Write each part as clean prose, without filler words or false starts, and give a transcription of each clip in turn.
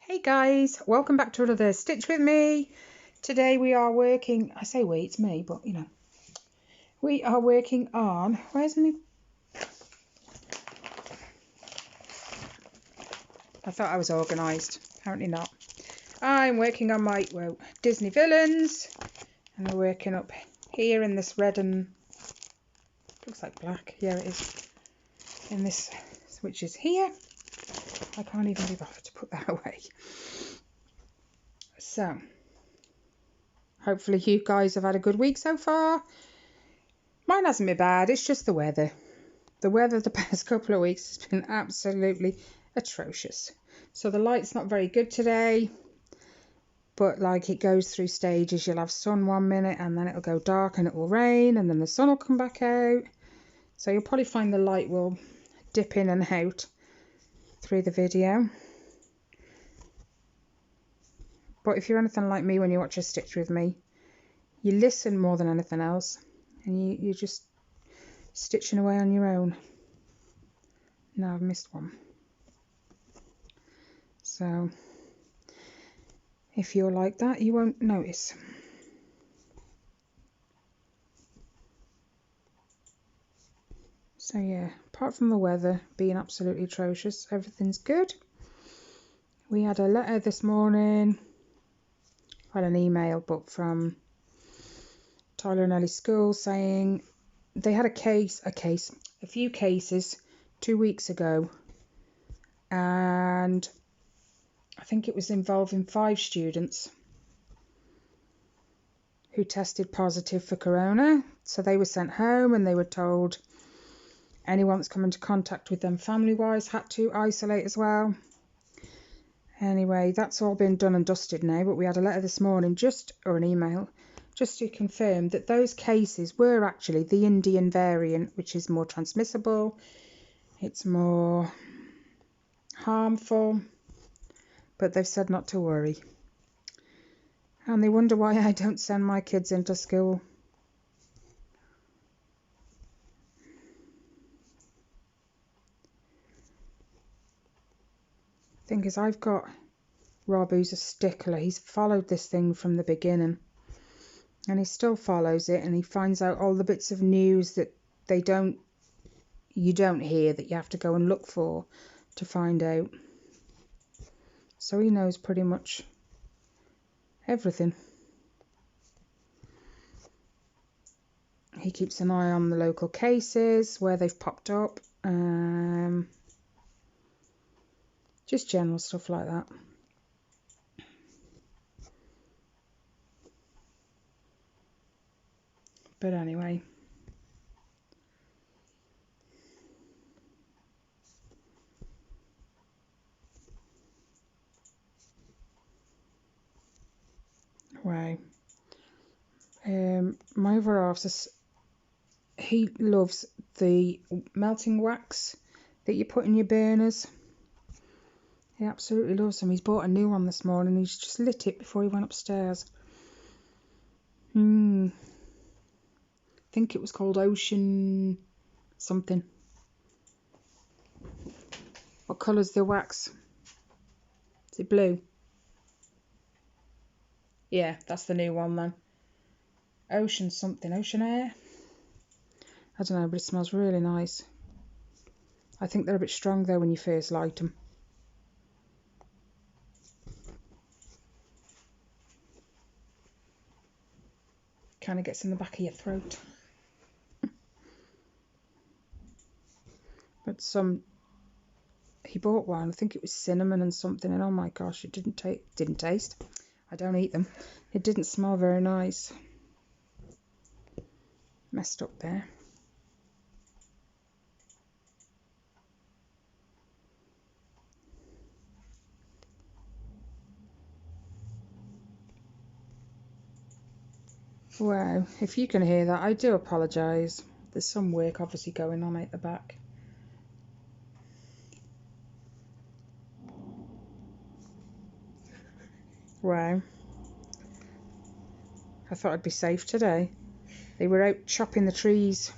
Hey guys, welcome back to another Stitch with me. Today we are working, I say we, it's me, but you know, we are working on, where's my, I thought I was organised, apparently not. I'm working on my, well, Disney villains, and we're working up here in this red and, looks like black, yeah it is, in this, which is here. I can't even be bothered to put that away. So, hopefully you guys have had a good week so far. Mine hasn't been bad, it's just the weather. The weather the past couple of weeks has been absolutely atrocious. So the light's not very good today, but like it goes through stages. You'll have sun 1 minute and then it'll go dark and it will rain and then the sun will come back out. So you'll probably find the light will dip in and out through the video. But if you're anything like me when you watch a Stitch with me, you listen more than anything else and you're just stitching away on your own. Now I've missed one. So if you're like that, you won't notice. So yeah, apart from the weather being absolutely atrocious, everything's good. We had a letter this morning, had an email, but from Tyler and Ellie's school saying they had a few cases 2 weeks ago, and I think it was involving 5 students who tested positive for corona. So they were sent home and they were told anyone that's come into contact with them family-wise had to isolate as well. Anyway, that's all been done and dusted now, but we had a letter this morning, or an email, just to confirm that those cases were actually the Indian variant, which is more transmissible, it's more harmful, but they've said not to worry. And they wonder why I don't send my kids into school. Thing is, I've got Rob, who's a stickler. He's followed this thing from the beginning, and he still follows it, and he finds out all the bits of news that you don't hear, that you have to go and look for to find out. So he knows pretty much everything. He keeps an eye on the local cases, where they've popped up, just general stuff like that. But anyway, wow. My other half, he loves the melting wax that you put in your burners. He absolutely loves them. He's bought a new one this morning. He's just lit it before he went upstairs. I think it was called Ocean something. What colour's the wax? Is it blue? Yeah, that's the new one then. Ocean something. Ocean Air? I don't know, but it smells really nice. I think they're a bit strong though when you first light them. Kind of gets in the back of your throat. But he bought one, I think it was cinnamon and something, and oh my gosh, it didn't taste. I don't eat them. It didn't smell very nice. Messed up there. Wow, if you can hear that, I do apologise. There's some work obviously going on at the back. Wow. I thought I'd be safe today. They were out chopping the trees,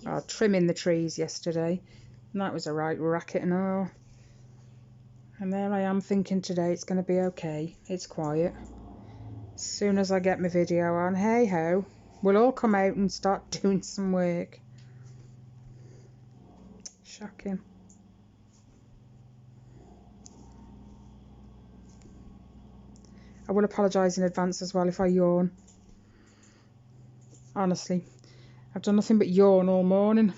or trimming the trees yesterday, and that was a right racket and all. And there I am thinking today it's going to be okay. It's quiet. As soon as I get my video on, hey ho, we'll all come out and start doing some work. Shocking. I will apologise in advance as well if I yawn. Honestly, I've done nothing but yawn all morning.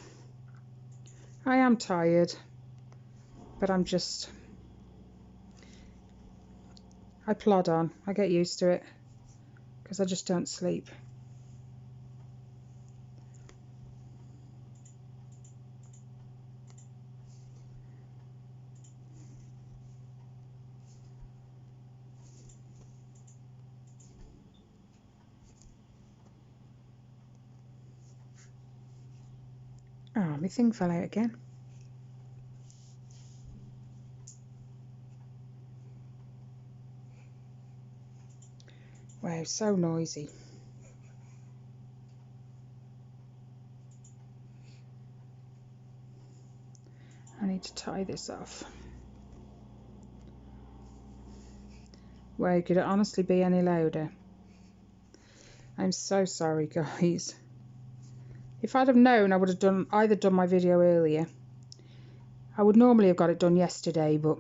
I am tired, but I plod on. I get used to it because I just don't sleep. Oh, my thing fell out again. Wow, so noisy. I need to tie this off. Wow, could it honestly be any louder? I'm so sorry, guys. If I'd have known, I would have either done my video earlier. I would normally have got it done yesterday, but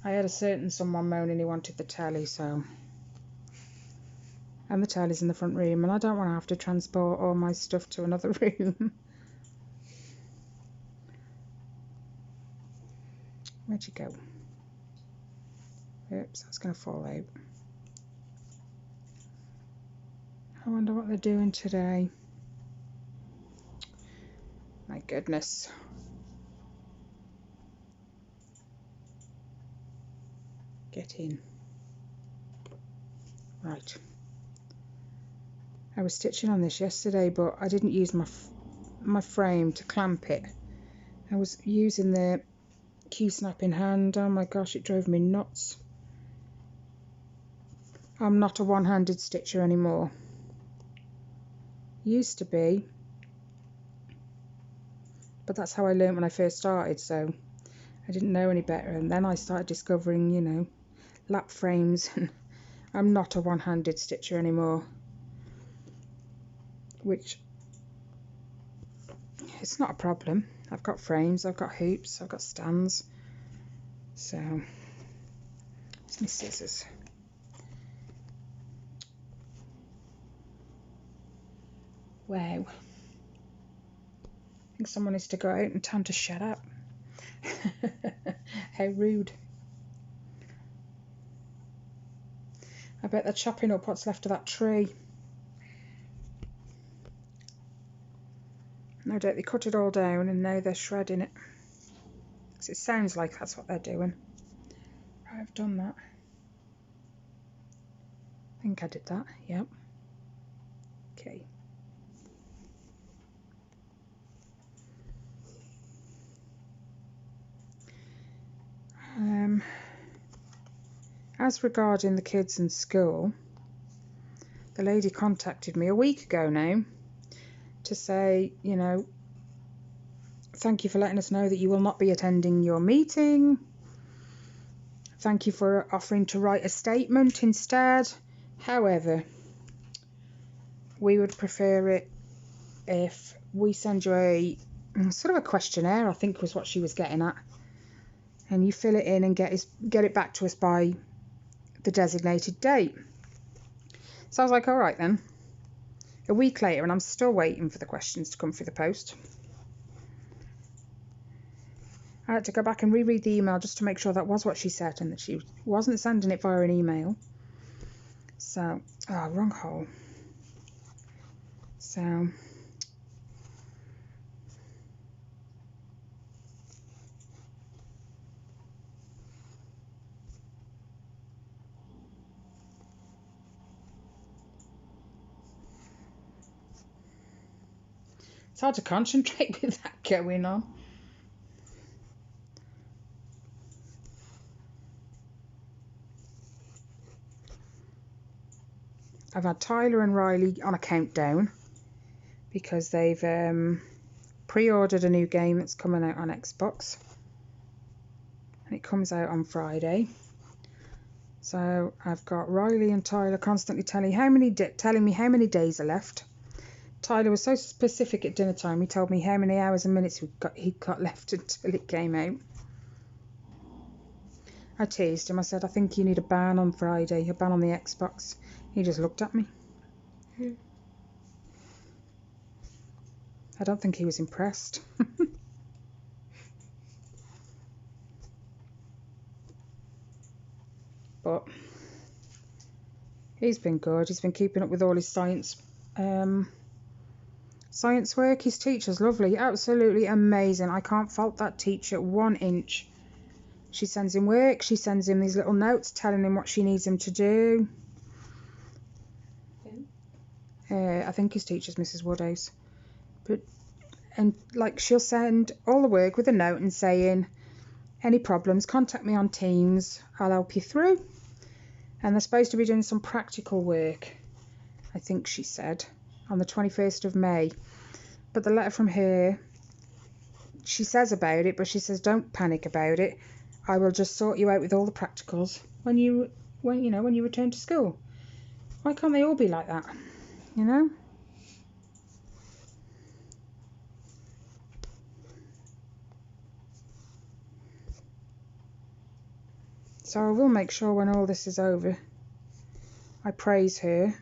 I had a certain someone moaning he wanted the telly, so... And the telly's in the front room, and I don't want to have to transport all my stuff to another room. Where'd you go? Oops, that's going to fall out. I wonder what they're doing today. My goodness. Get in. Right. I was stitching on this yesterday, but I didn't use my frame to clamp it. I was using the key snap in hand. Oh my gosh, it drove me nuts. I'm not a one-handed stitcher anymore. Used to be, but that's how I learned when I first started, so I didn't know any better. And then I started discovering, you know, lap frames, and I'm not a one-handed stitcher anymore, which it's not a problem. I've got frames, I've got hoops, I've got stands, so it's my scissors. Wow. I think someone needs to go out and tell them to shut up. How rude. I bet they're chopping up what's left of that tree. No doubt they cut it all down and now they're shredding it. Because it sounds like that's what they're doing. Right, I've done that. I think I did that, yep. Okay. As regarding the kids in school, the lady contacted me a week ago now to say, you know, thank you for letting us know that you will not be attending your meeting. Thank you for offering to write a statement instead. However, we would prefer it if we send you a sort of a questionnaire, I think was what she was getting at, and you fill it in and get it back to us by the designated date. So I was like, all right then. A week later, and I'm still waiting for the questions to come through the post. I had to go back and reread the email just to make sure that was what she said and that she wasn't sending it via an email. So, wrong hole. So, it's hard to concentrate with that going on. I've had Tyler and Riley on a countdown because they've pre-ordered a new game that's coming out on Xbox, and it comes out on Friday. So I've got Riley and Tyler constantly telling me how many days are left. Tyler was so specific at dinner time. He told me how many hours and minutes he'd got left until it came out. I teased him. I said, I think you need a ban on Friday, a ban on the Xbox. He just looked at me. I don't think he was impressed. But he's been good. He's been keeping up with all his science work. His teacher's lovely, absolutely amazing. I can't fault that teacher 1 inch. She sends him work, she sends him these little notes telling him what she needs him to do. I think his teacher's Mrs. Woodhouse. And like, she'll send all the work with a note and saying, any problems, contact me on Teams, I'll help you through. And they're supposed to be doing some practical work, I think she said, on the 21st of May. But the letter from her, she says about it, but she says don't panic about it. I will just sort you out with all the practicals when you return to school. Why can't they all be like that? You know? So I will make sure when all this is over, I praise her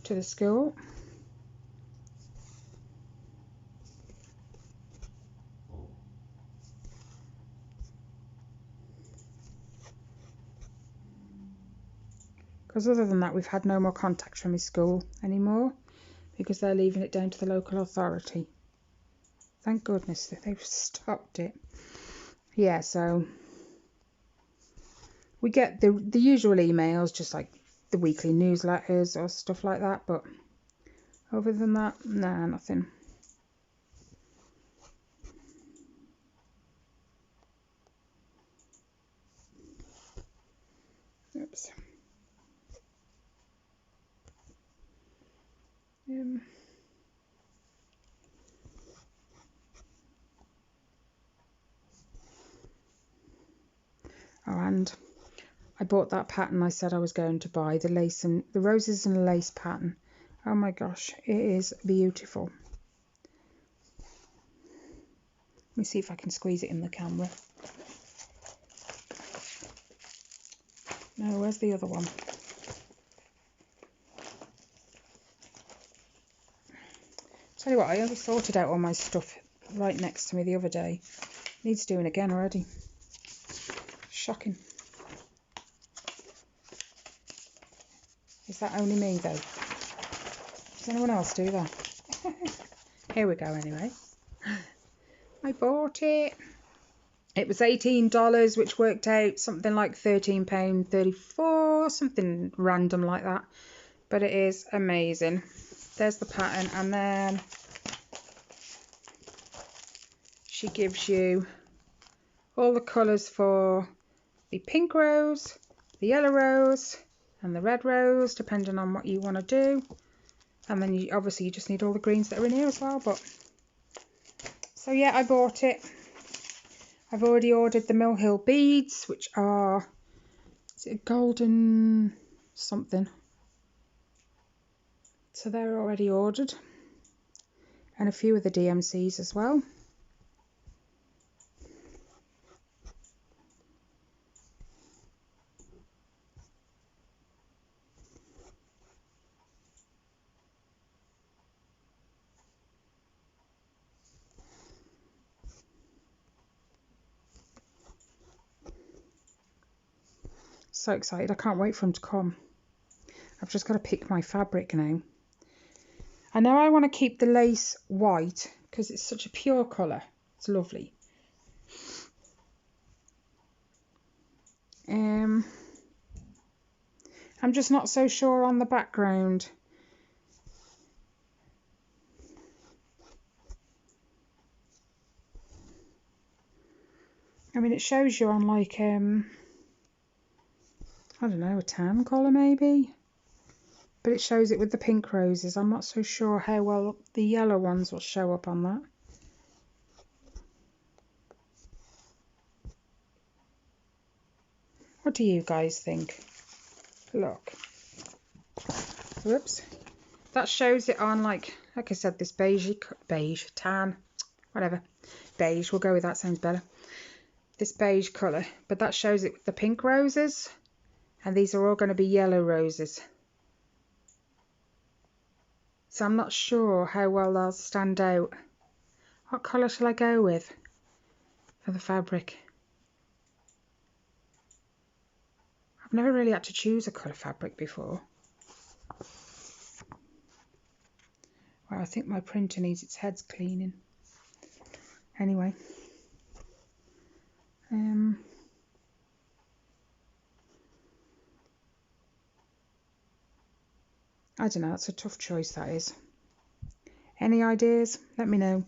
to the school. Because other than that, we've had no more contact from his school anymore, because they're leaving it down to the local authority. Thank goodness that they've stopped it. Yeah, so we get the usual emails, just like the weekly newsletters or stuff like that, but other than that, nah, nothing. Oops. Oh, and I bought that pattern I said I was going to buy, the roses and lace pattern. Oh my gosh, it is beautiful. Let me see if I can squeeze it in the camera. No, where's the other one? Tell you what, I only sorted out all my stuff right next to me the other day. Needs doing again already. Shocking. Is that only me though? Does anyone else do that? Here we go anyway. I bought it. It was $18, which worked out something like £13.34, something random like that. But it is amazing. There's the pattern, and then she gives you all the colours for the pink rose, the yellow rose, and the red rose, depending on what you want to do. And then you obviously just need all the greens that are in here as well. But so yeah, I bought it. I've already ordered the Mill Hill beads, which are, is it a golden something? So they're already ordered, and a few of the DMCs as well. So excited, I can't wait for them to come. I've just got to pick my fabric now. I know I want to keep the lace white because it's such a pure colour. It's lovely. I'm just not so sure on the background. I mean, it shows you on like, I don't know, a tan colour maybe. but it shows it with the pink roses. I'm not so sure how well the yellow ones will show up on that. What do you guys think? Look. Whoops. That shows it on, like I said, this beige, tan, whatever. Beige, we'll go with that, sounds better. This beige colour, but that shows it with the pink roses, and these are all going to be yellow roses. So I'm not sure how well they'll stand out. What colour shall I go with for the fabric? I've never really had to choose a colour fabric before. Well, I think my printer needs its heads cleaning. Anyway. I don't know, it's a tough choice, that is. Any ideas? Let me know.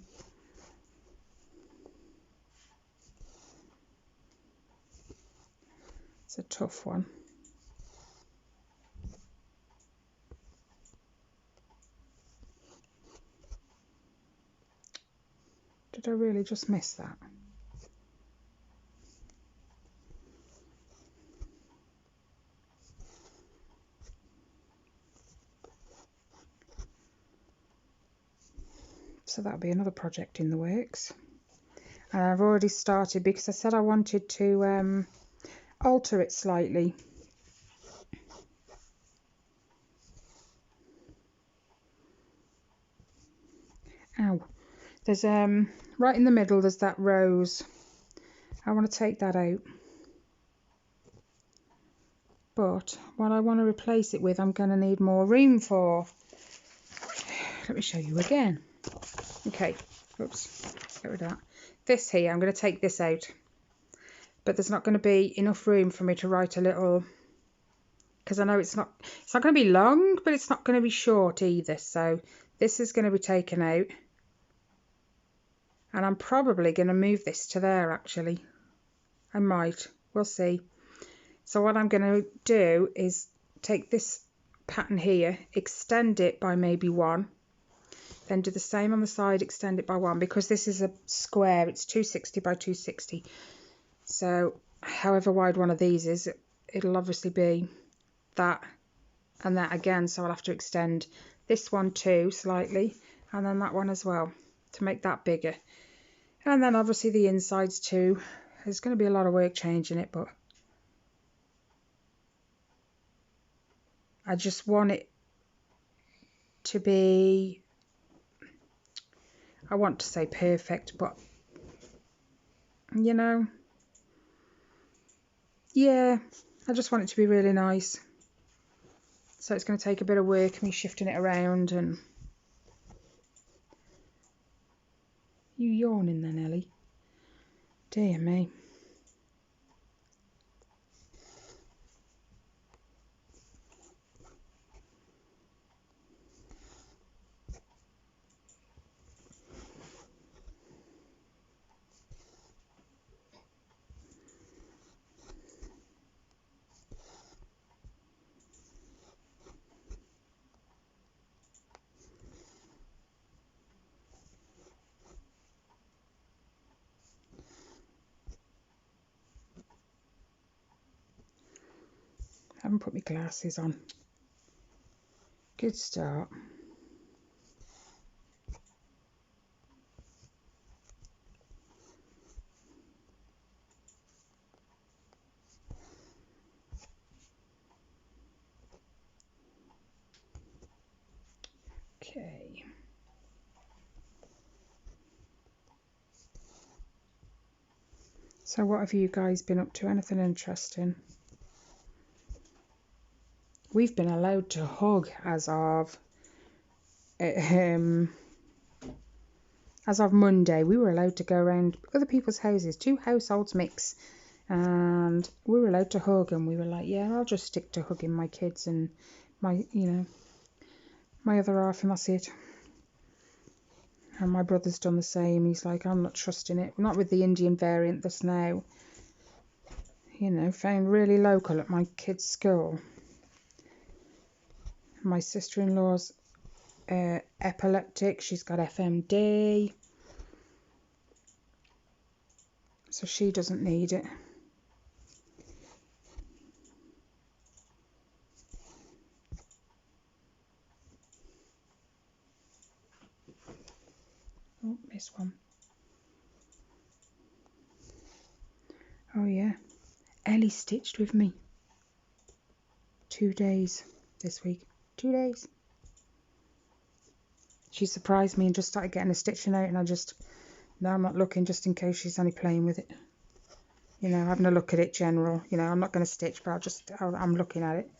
It's a tough one. Did I really just miss that? So that'll be another project in the works. And I've already started because I said I wanted to alter it slightly. Ow. There's right in the middle there's that rose. I want to take that out. But what I want to replace it with, I'm going to need more room for. Let me show you again. Okay, oops, get rid of that. This here, I'm going to take this out. But there's not going to be enough room for me to write a little, because I know it's not going to be long, but it's not going to be short either. So this is going to be taken out. And I'm probably going to move this to there, actually. I might, we'll see. So what I'm going to do is take this pattern here, extend it by maybe 1. Then do the same on the side, extend it by 1, because this is a square, it's 260 by 260. So however wide one of these is, it'll obviously be that and that again. So I'll have to extend this one too slightly, and then that one as well to make that bigger. And then obviously the insides too. There's going to be a lot of work changing it, but I just want it to be, I want to say perfect, but you know, yeah, I just want it to be really nice. So it's going to take a bit of work, me shifting it around. And you yawning then, Ellie? Dear me. I haven't put my glasses on. Good start. Okay. So what have you guys been up to? Anything interesting? We've been allowed to hug as of Monday. We were allowed to go around other people's houses, 2 households mix, and we were allowed to hug. And we were like, yeah, I'll just stick to hugging my kids and my, you know, my other half, and that's it. And my brother's done the same. He's like, I'm not trusting it. Not with the Indian variant that's now, you know, found really local at my kid's school. My sister-in-law's epileptic. She's got FMD. So she doesn't need it. Oh, this one. Oh yeah. Ellie stitched with me. 2 days this week. 2 days. She surprised me and just started getting a stitching out, and now I'm not looking, just in case she's only playing with it. You know, having a look at it general. You know, I'm not going to stitch, but I'm looking at it.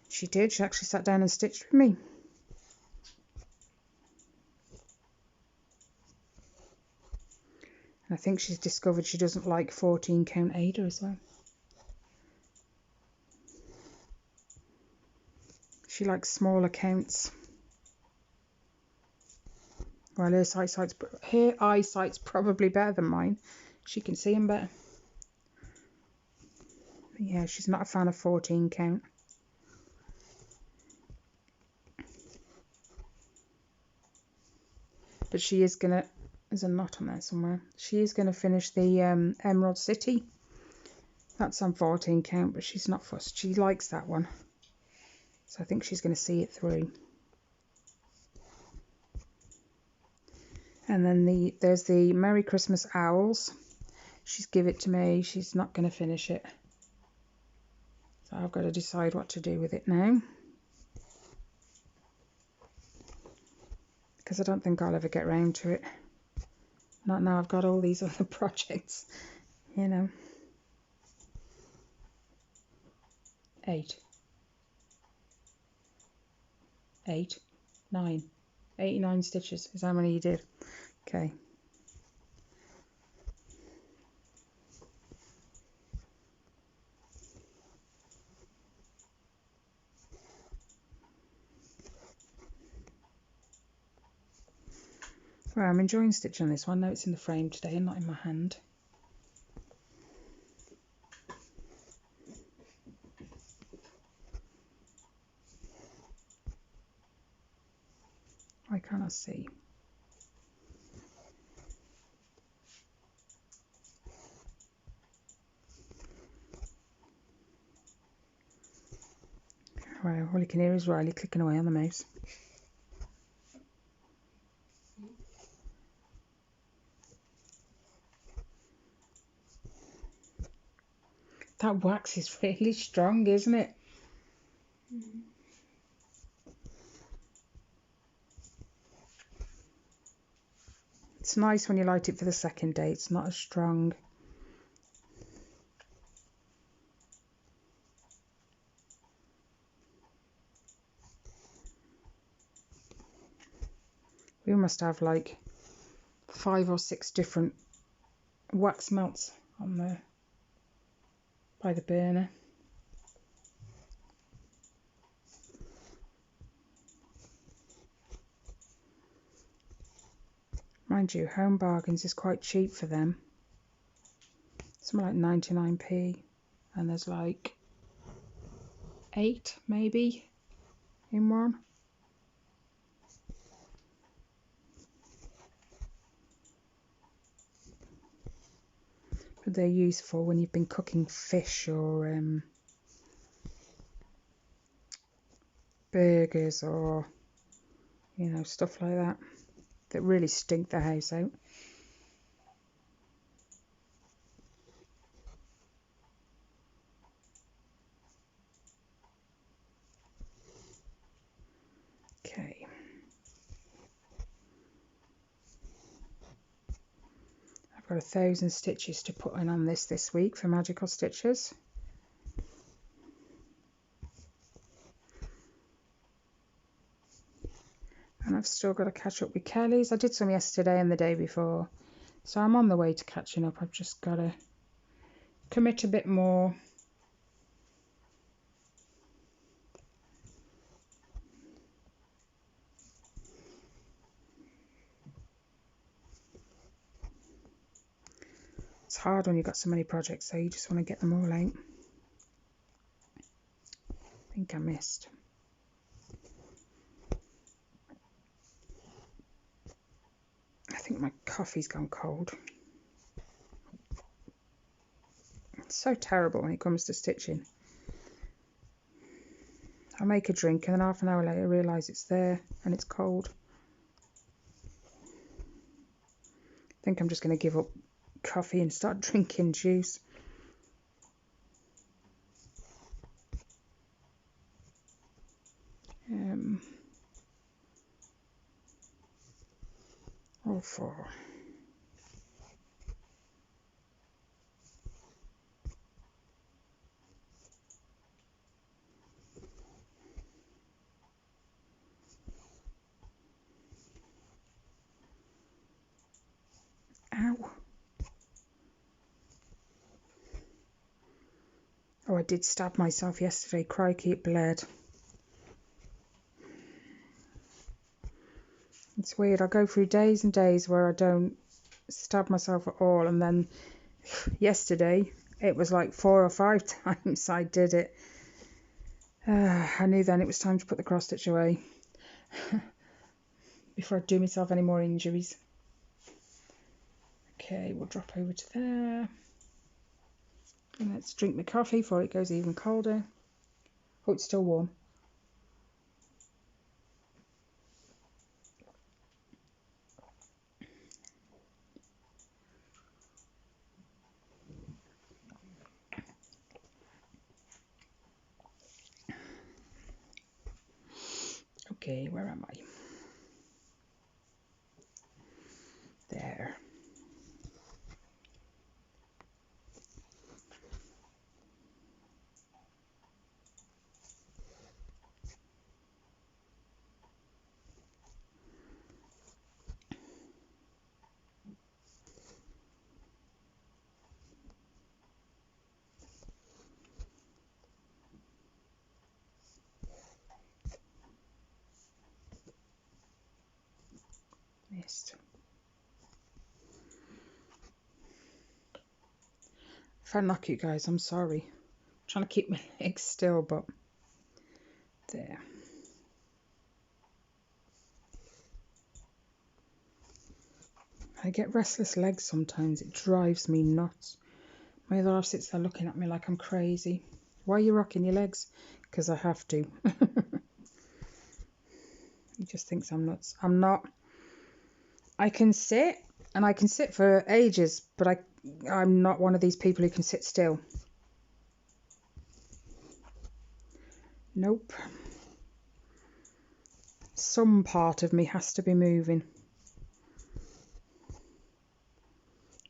She did. She actually sat down and stitched with me. And I think she's discovered she doesn't like 14 count Ada as well. She likes smaller counts. Well, her eyesight's probably better than mine. She can see them better. But yeah, she's not a fan of 14 count. But she is going to... There's a knot on there somewhere. She is going to finish the Emerald City. That's on 14 count, but she's not fussed. She likes that one. So I think she's going to see it through. And then there's the Merry Christmas Owls. She's give it to me. She's not going to finish it. So I've got to decide what to do with it now. Because I don't think I'll ever get round to it. Not now I've got all these other projects, you know. 8, 9, 89 stitches is how many you did. Okay. Well, I'm enjoying stitching on this one. Now it's in the frame today and not in my hand. Why can't I see? Well, all you can hear is Riley clicking away on the mouse. That wax is really strong, isn't it? Mm-hmm. It's nice when you light it for the second day. It's not as strong. We must have like 5 or 6 different wax melts on there by the burner. Mind you, Home Bargains is quite cheap for them. Something like 99p. And there's like 8 maybe in one. But they're useful when you've been cooking fish or burgers or, you know, stuff like that really stink the house out. Okay. I've got 1,000 stitches to put in on this week for Magical Stitches. And I've still got to catch up with Kelly's. I did some yesterday and the day before. So I'm on the way to catching up. I've just got to commit a bit more. It's hard when you've got so many projects, so you just want to get them all out. I think I missed. coffee's gone cold. It's so terrible when it comes to stitching. I make a drink and then half an hour later I realise it's there and it's cold. I think I'm just going to give up coffee and start drinking juice. All four. Ow. Oh, I did stab myself yesterday. Crikey, it bled. It's weird. I go through days and days where I don't stab myself at all, and then yesterday it was like 4 or 5 times I did it. I knew then it was time to put the cross stitch away before I do myself any more injuries. Okay, we'll drop over to there. And let's drink the coffee before it goes even colder. Oh, it's still warm. Okay, where am I? There. Missed. If I knock you guys, I'm sorry. I'm trying to keep my legs still, but there. I get restless legs sometimes. It drives me nuts. My other half sits there looking at me like I'm crazy. Why are you rocking your legs? Because I have to. He just thinks I'm nuts. I'm not. I can sit, and I can sit for ages, but I'm not one of these people who can sit still. Nope. Some part of me has to be moving.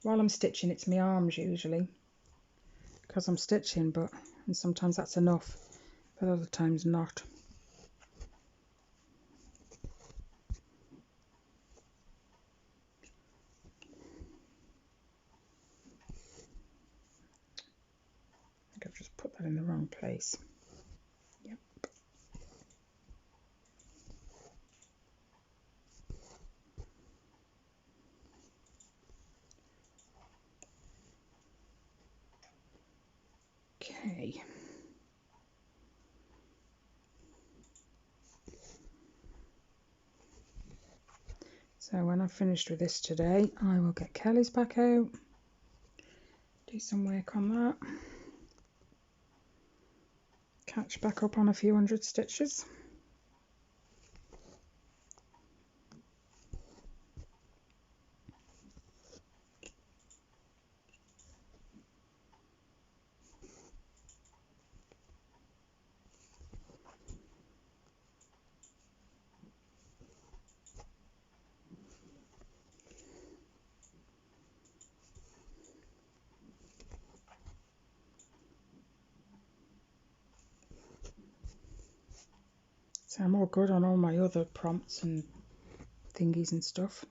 While I'm stitching, it's my arms usually, because I'm stitching, and sometimes that's enough, but other times not. I think I've just put that in the wrong place. Yep. Okay. So when I've finished with this today, I will get Kelly's back out, do some work on that, catch back up on a few hundred stitches. So I'm all good on all my other prompts and thingies and stuff.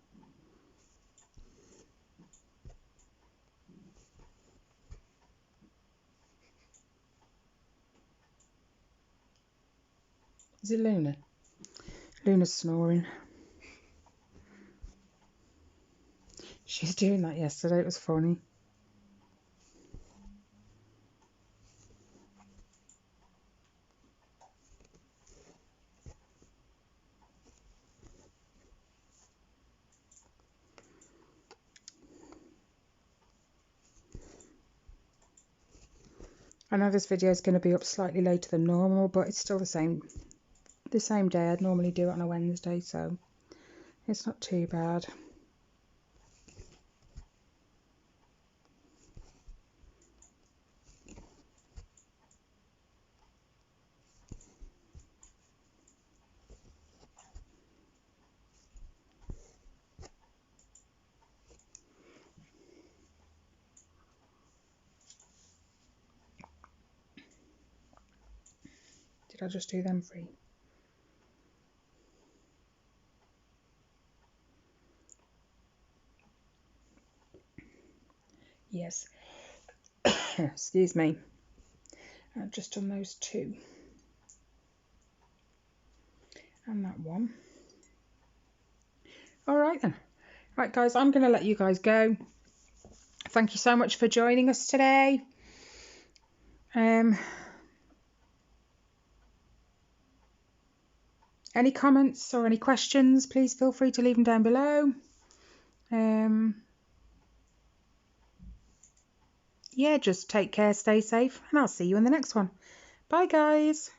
Is it Luna? Luna's snoring. She was doing that yesterday, it was funny. I know this video is going to be up slightly later than normal, but it's still the same day. I'd normally do it on a Wednesday, so it's not too bad. Did I just do them 3? Yes. Excuse me. I've just done those 2. And that one. Alright then. Right guys, I'm going to let you guys go. Thank you so much for joining us today. Any comments or any questions, please feel free to leave them down below. Yeah, just take care, stay safe, and I'll see you in the next one. Bye guys.